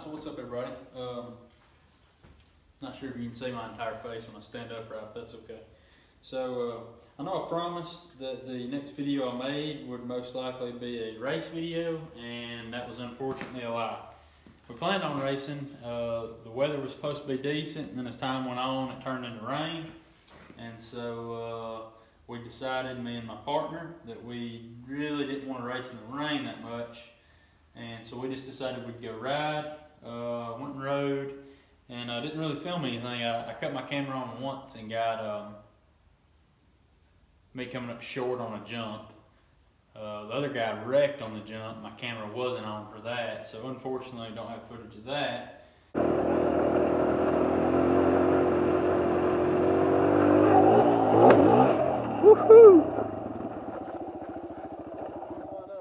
Alright, so what's up everybody? Not sure if you can see my entire face when I stand upright, that's okay. So, I know I promised that the next video I made would most likely be a race video, and that was unfortunately a lie. We planned on racing. The weather was supposed to be decent, and then as time went on, it turned into rain. And so, we decided, me and my partner, that we really didn't want to race in the rain that much. And so we just decided we'd go ride, went and rode, and I didn't really film anything. I cut my camera on once and got me coming up short on a jump. The other guy wrecked on the jump. My camera wasn't on for that, so unfortunately I don't have footage of that. Woohoo!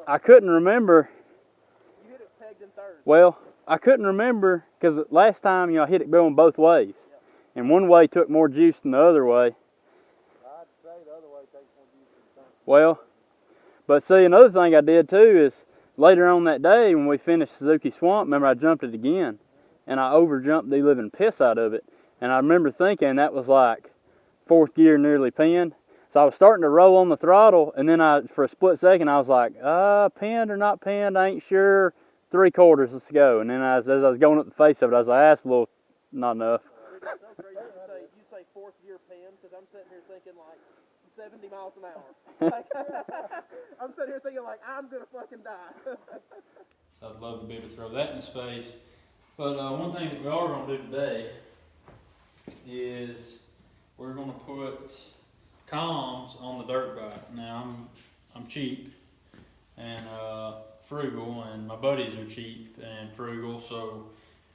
I couldn't remember. You hit it pegged in third. Well, I couldn't remember because last time, I hit it going both ways. Yep. And one way took more juice than the other way. I'd say the other way takes more juice than the third. Well, but see, another thing I did too is later on that day when we finished Suzuki Swamp, remember I jumped it again. And I over-jumped the living piss out of it. And I remember thinking that was like fourth gear nearly pinned. So I was starting to roll on the throttle, and then for a split second, I was like, pinned or not pinned, I ain't sure. 3/4, let's go. And then as I was going up the face of it, I was like, that's a little, not enough. It's so crazy you say fourth gear pin, because I'm sitting here thinking like 70 miles an hour. Like, I'm sitting here thinking like, I'm going to fucking die. So I'd love to be able to throw that in his face. But one thing that we are going to do today is we're going to put comms on the dirt bike. Now I'm cheap and frugal, and my buddies are cheap and frugal, so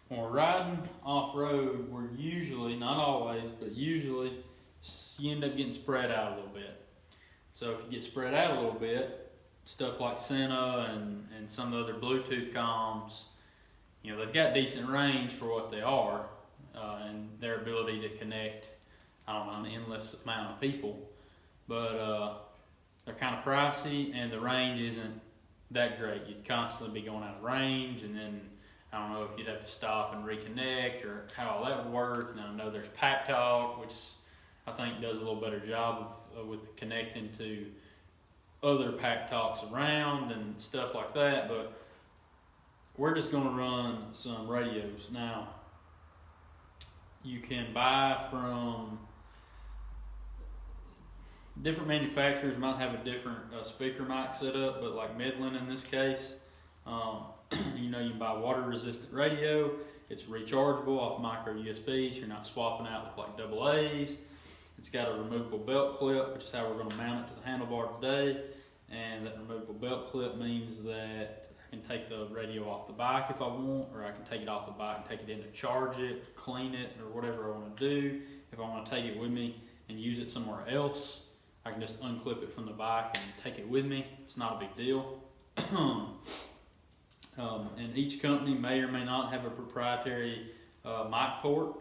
when we're riding off-road, we're usually, not always, but usually you end up getting spread out a little bit. So if you get spread out a little bit, stuff like Sena and some of the other Bluetooth comms, they've got decent range for what they are, and their ability to connect, an endless amount of people. But they're kind of pricey, and the range isn't that great. You'd constantly be going out of range, and then I don't know if you'd have to stop and reconnect or how all that would work. Now I know there's Pack Talk, which I think does a little better job with connecting to other Pack Talks around and stuff like that, but we're just going to run some radios. Now, you can buy from different manufacturers, might have a different speaker mic setup, but like Midland in this case, you can buy water resistant radio. It's rechargeable off micro USBs. You're not swapping out with like AA's. It's got a removable belt clip, which is how we're going to mount it to the handlebar today. And that removable belt clip means that I can take the radio off the bike if I want, or I can take it off the bike and take it in to charge it, clean it, or whatever I want to do. If I want to take it with me and use it somewhere else, I can just unclip it from the bike and take it with me. It's not a big deal. And each company may or may not have a proprietary mic port.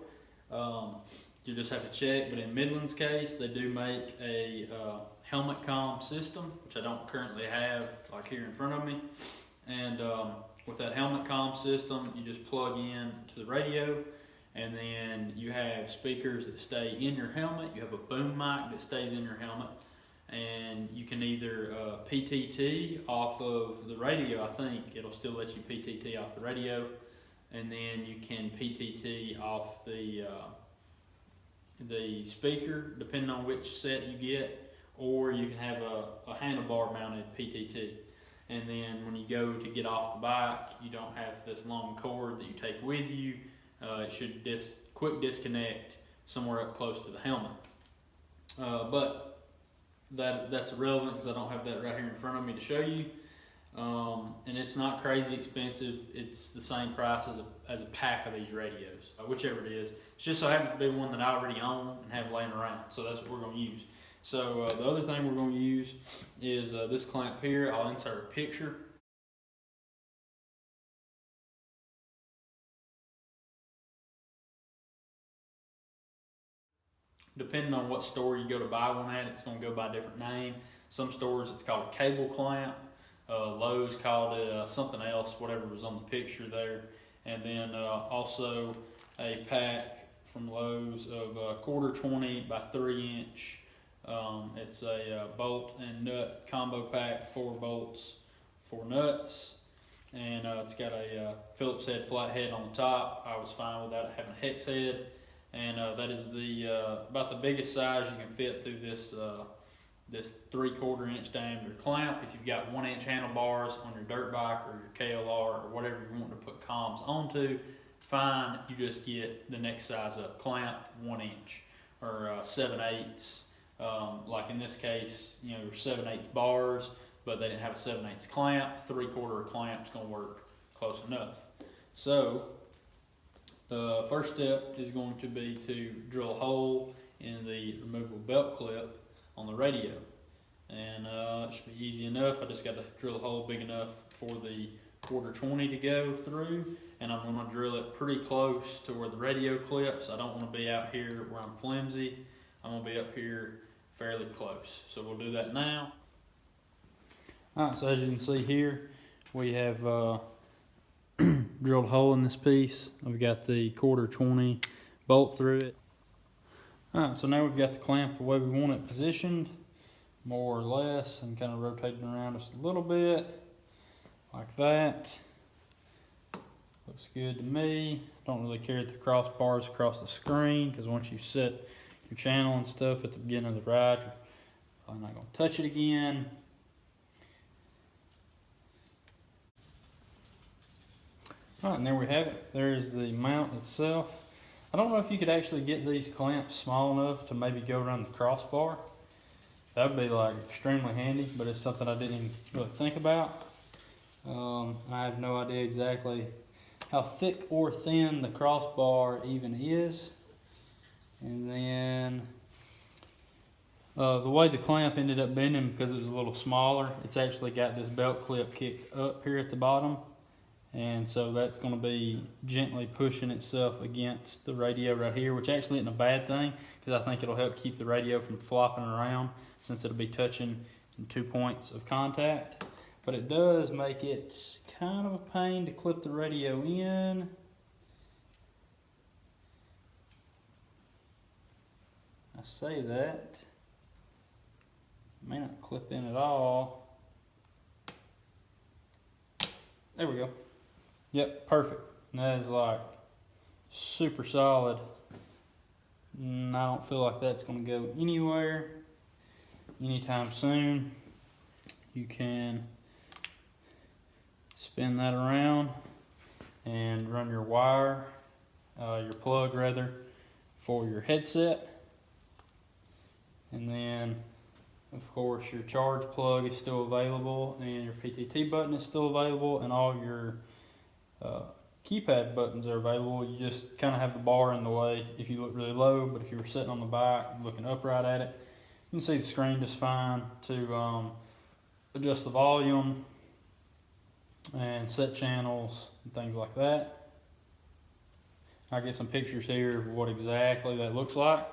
You just have to check, but in Midland's case, they do make a helmet comm system, which I don't currently have like here in front of me. And with that helmet comm system, you just plug in to the radio, and then you have speakers that stay in your helmet. You have a boom mic that stays in your helmet, and you can either PTT off of the radio. I think it'll still let you PTT off the radio, and then you can PTT off the speaker, depending on which set you get, or you can have a handlebar mounted PTT. And then when you go to get off the bike, you don't have this long cord that you take with you. It should quick disconnect somewhere up close to the helmet. But that's irrelevant because I don't have that right here in front of me to show you. And it's not crazy expensive. It's the same price as a pack of these radios, whichever it is. It just so happens to be one that I already own and have laying around, so that's what we're going to use. So the other thing we're going to use is this clamp here. I'll insert a picture. Depending on what store you go to buy one at, it's going to go by a different name. Some stores it's called a cable clamp. Lowe's called it something else, whatever was on the picture there. and then also a pack from Lowe's of 1/4 20 by 3 inch. It's a bolt and nut combo pack, 4 bolts, 4 nuts, and it's got a Phillips head flat head on the top. I was fine without having a hex head, and that is about the biggest size you can fit through this 3/4 inch diameter clamp. If you've got 1 inch handlebars on your dirt bike or your KLR or whatever you want to put comms onto, fine, you just get the next size up clamp, 1 inch or 7/8. Like in this case, you know, 7/8 bars, but they didn't have a 7/8 clamp. 3/4 clamp's gonna work close enough. So the first step is going to be to drill a hole in the removable belt clip on the radio, and it should be easy enough. I just got to drill a hole big enough for the 1/4 20 to go through, and I'm going to drill it pretty close to where the radio clips. I don't want to be out here where I'm flimsy. I'm going to be up here fairly close, so we'll do that now. Alright, so as you can see here, we have drilled a hole in this piece. I've got the 1/4 20 bolt through it. Alright, so now we've got the clamp the way we want it positioned, more or less, and kind of rotating around just a little bit, like that. Looks good to me. Don't really care if the crossbars across the screen, because once you set your channel and stuff at the beginning of the ride, you're probably not going to touch it again. Alright, and there we have it. There's the mount itself. I don't know if you could actually get these clamps small enough to maybe go around the crossbar. That would be like extremely handy, but it's something I didn't even really think about. I have no idea exactly how thick or thin the crossbar even is. And then the way the clamp ended up bending, because it was a little smaller, it's actually got this belt clip kicked up here at the bottom. And so that's going to be gently pushing itself against the radio right here, which actually isn't a bad thing, because I think it'll help keep the radio from flopping around, since it'll be touching in 2 points of contact. But it does make it kind of a pain to clip the radio in. I say that. It may not clip in at all. There we go. Yep, perfect. And that is like super solid. And I don't feel like that's going to go anywhere anytime soon. You can spin that around and run your wire, your plug rather, for your headset. And then, of course, your charge plug is still available, and your PTT button is still available, and all your keypad buttons are available. You just kind of have the bar in the way if you look really low, but if you were sitting on the bike looking upright at it, you can see the screen just fine to adjust the volume and set channels and things like that. I'll get some pictures here of what exactly that looks like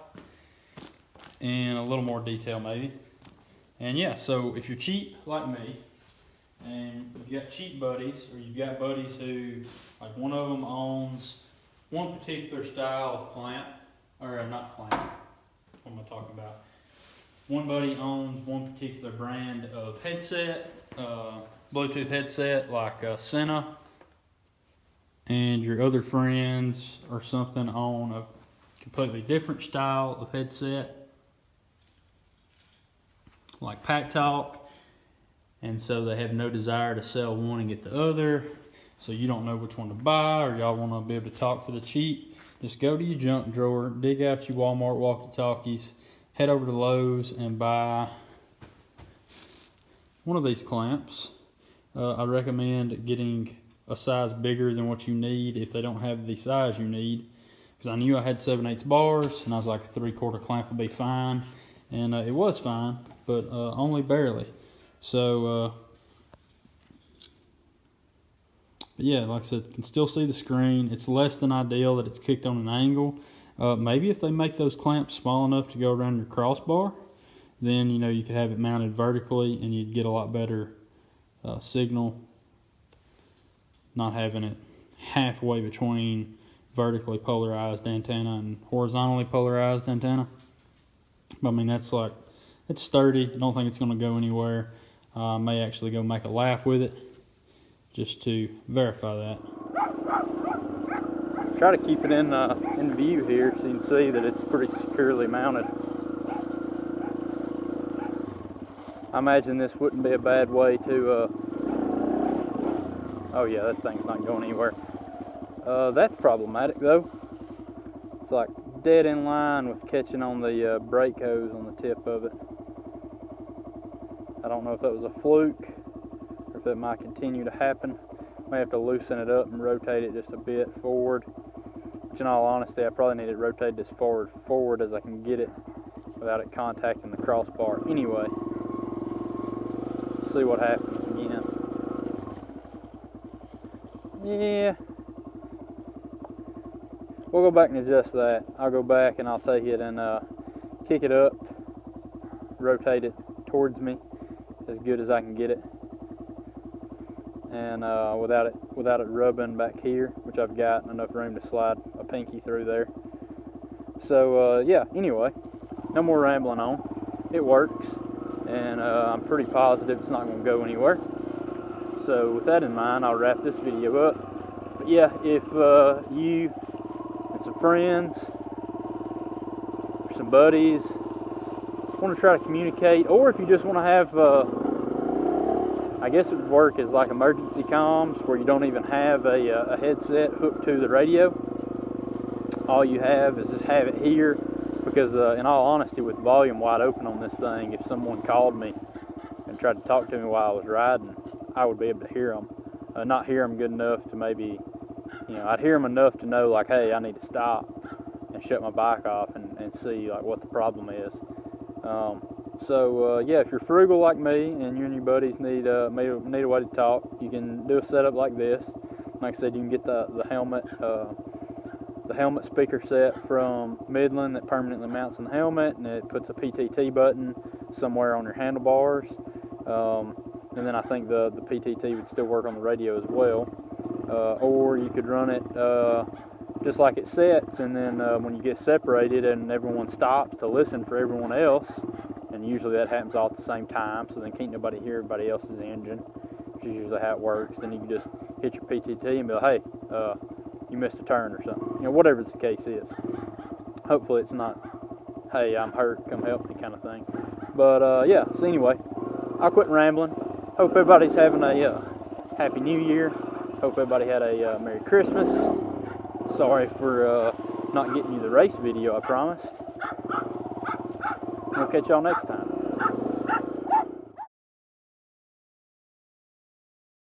in a little more detail maybe. And yeah, so if you're cheap like me, and if you got cheap buddies, or you've got buddies who, like one of them owns one particular style of clamp, or not clamp, what am I talking about? One buddy owns one particular brand of headset, Bluetooth headset like Sena, and your other friends or something own a completely different style of headset like Pack Talk. And so they have no desire to sell one and get the other. So you don't know which one to buy, or y'all want to be able to talk for the cheap. Just go to your junk drawer, dig out your Walmart walkie-talkies, head over to Lowe's and buy one of these clamps. I recommend getting a size bigger than what you need if they don't have the size you need. Because I knew I had 7/8 bars, and I was like a 3/4 clamp would be fine. And it was fine, but only barely. So, yeah, like I said, you can still see the screen. It's less than ideal that it's kicked on an angle. Maybe if they make those clamps small enough to go around your crossbar, then, you know, you could have it mounted vertically and you'd get a lot better signal, not having it halfway between vertically polarized antenna and horizontally polarized antenna. But I mean, that's like, it's sturdy. I don't think it's going to go anywhere. I may actually go make a lap with it just to verify that. Try to keep it in view here so you can see that it's pretty securely mounted. I imagine this wouldn't be a bad way to, oh yeah, that thing's not going anywhere. That's problematic though. It's like dead in line with catching on the brake hose on the tip of it. I don't know if that was a fluke or if that might continue to happen. May have to loosen it up and rotate it just a bit forward. Which in all honesty, I probably need it rotated as forward as I can get it without it contacting the crossbar anyway. See what happens again. Yeah. We'll go back and adjust that. I'll go back and I'll take it and kick it up, rotate it towards me as good as I can get it, and without it rubbing back here, which I've got enough room to slide a pinky through there. So yeah. Anyway, no more rambling on. It works, and I'm pretty positive it's not going to go anywhere. So with that in mind, I'll wrap this video up. But yeah, if you and some friends, or some buddies, want to try to communicate, or if you just want to have, I guess it would work as like emergency comms where you don't even have a headset hooked to the radio. All you have is just have it here, because in all honesty, with the volume wide open on this thing, if someone called me and tried to talk to me while I was riding, I would be able to hear them. Not hear them good enough to maybe, I'd hear them enough to know like, hey, I need to stop and shut my bike off and see like what the problem is. So yeah, if you're frugal like me and you and your buddies need a way to talk, you can do a setup like this. Like I said, you can get the helmet speaker set from Midland that permanently mounts in the helmet, and it puts a PTT button somewhere on your handlebars. And then I think the PTT would still work on the radio as well. Or you could run it just like it sets, and then when you get separated and everyone stops to listen for everyone else, and usually that happens all at the same time, so then can't nobody hear everybody else's engine, which is usually how it works. Then you can just hit your PTT and be like, hey, you missed a turn or something. Whatever the case is. Hopefully it's not, hey, I'm hurt, come help me kind of thing. But yeah, so anyway, I'll quit rambling. Hope everybody's having a Happy New Year. Hope everybody had a Merry Christmas. Sorry for not getting you the race video I promised. We'll catch y'all next time.